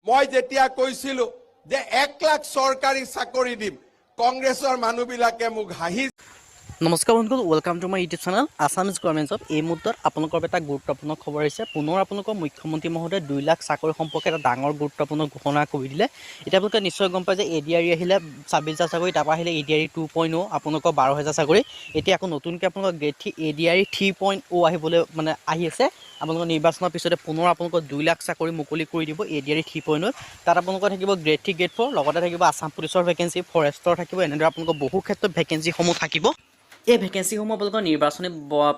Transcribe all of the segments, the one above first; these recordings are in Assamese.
মই যেতিয়া কৈছিলো যে 1 লাখ চৰকাৰী চাকৰি দিম, কংগ্ৰেছৰ মানুহবিলাকে মোক হাঁহি। নমস্কাৰ বন্ধুসকল, welcome to my YouTube channel Assamese government job. এই মুহূৰ্তত আপোনালোকৰ এটা গুৰুত্বপূৰ্ণ খবৰ আহিছে। পুনৰ আপোনালোকৰ মুখ্যমন্ত্ৰী মহোদয়ে 2 লাখ চাকৰি সম্পৰ্কে এটা ডাঙৰ গুৰুত্বপূৰ্ণ ঘোষণা কৰি দিলে। এতিয়া আপোনালোকে নিশ্চয় গম পায় যে এডিআৰই আহিলে 26,000 চাকৰি, তাৰপৰা আহিলে এডিআৰই 2.0 আপোনালোকৰ 12,000 চাকৰি। এতিয়া আকৌ নতুনকৈ আপোনালোকৰ গ্ৰেড 3 এডিআৰই 3.0 আহিবলৈ আহি আছে। আপোনালোকৰ নিৰ্বাচনৰ পিছতে পুনৰ আপোনালোকৰ 2 লাখ চাকৰি মুকলি কৰি দিব এডিআৰই 3.0। তাত আপোনালোকৰ থাকিব গ্ৰেড 3 গ্ৰেড 4, লগতে থাকিব আছাম পুলিচৰ ভেকেঞ্চি, ফৰেষ্টৰ থাকিব। এনেদৰে আপোনালোকৰ বহু ক্ষেত্ৰত ভেকেঞ্চিসমূহ থাকিব। এই ভেকেঞ্চিসমূহ আপোনালোকৰ নিৰ্বাচনী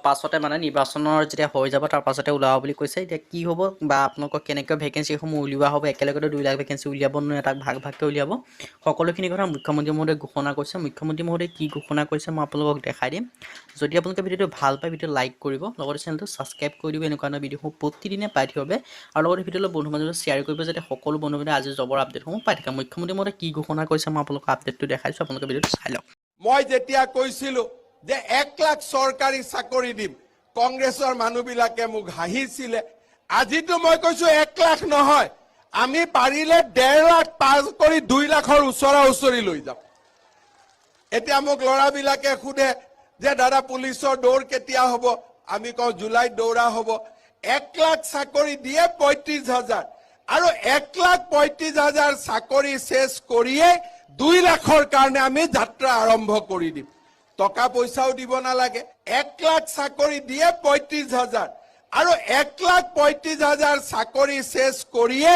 পাছতে নিৰ্বাচনৰ যেতিয়া হৈ যাব তাৰ পাছতে ওলাব বুলি কৈছে। এতিয়া কি হ'ব বা আপোনালোকৰ কেনেকৈ ভেকেঞ্চিসমূহ উলিওৱা হ'ব, একেলগতে 2 লাখ ভেকেঞ্চি উলিয়াব নহয়, তাক ভাগ ভাগকৈ উলিয়াব। সকলোখিনি কথা মুখ্যমন্ত্ৰী মহোদয়ে ঘোষণা কৰিছে। মুখ্যমন্ত্ৰী মহোদয়ে কি ঘোষণা কৰিছে মই আপোনালোকক দেখাই দিম। যদি আপোনালোকে ভিডিঅ'টো ভাল পায়, ভিডিঅ'টো লাইক কৰিব, লগতে চেনেলটো ছাবস্ক্ৰাইব কৰি দিব এনেকুৱা ধৰণৰ ভিডিঅ'সমূহ প্ৰতিদিনে পাই থাকিব। আৰু লগতে ভিডিঅ'টো বন্ধু বান্ধৱীৰ শ্বেয়াৰ কৰিব, যাতে সকলো বন্ধু বান্ধৱীয়ে আজি জবৰ আপডেটসমূহ পাই থাকে। মুখ্যমন্ত্ৰী মহোদয়ে কি ঘোষণা কৰিছে মই আপোনালোকক আপডেটটো দেখাইছোঁ, আপোনালোকে ভিডিঅ'টো চাই লওক। মই যেতিয়া কৈছিলো যে 1 লাখ চৰকাৰী চাকৰি দিম, কংগ্ৰেছৰ মানুহবিলাকে মোক হাঁহিছিলে। আজিতো মই কৈছো 1 লাখ নহয়, আমি পাৰিলে 1.5 লাখ পাৰ কৰি 2 লাখৰ ওচৰা-ওচৰি লৈ যাম। এতিয়া মোক ল'ৰাবিলাকে সোধে যে দাদা পুলিচৰ দৌৰ কেতিয়া হ'ব? আমি কওঁ জুলাইত দৌৰা হ'ব। 1 লাখ চাকৰি দিয়ে 35,000, আৰু 1,35,000 চাকৰি শেষ কৰিয়ে 2 লাখৰ কাৰণে আমি যাত্ৰা আৰম্ভ কৰি দিম। টকা পইচাও দিব নালাগে। 1 লাখ চাকৰি দিয়ে 35,000, আৰু 1,35,000 চাকৰি শেষ কৰিয়ে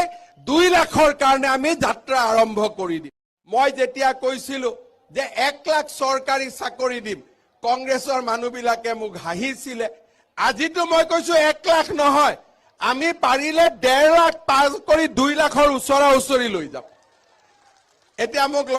2 লাখৰ কাৰণে আমি যাত্ৰা আৰম্ভ কৰি দিম। মই যেতিয়া কৈছিলো যে 1 লাখ চৰকাৰী চাকৰি দিম, কংগ্ৰেছৰ মানুহবিলাকে মোক হাঁহিছিলে। আজিতো মই কৈছো 1 লাখ নহয়, আমি পাৰিলে 1.5 লাখ পাৰ কৰি 2 লাখৰ ওচৰা-ওচৰি লৈ যাম। এতিয়া মোক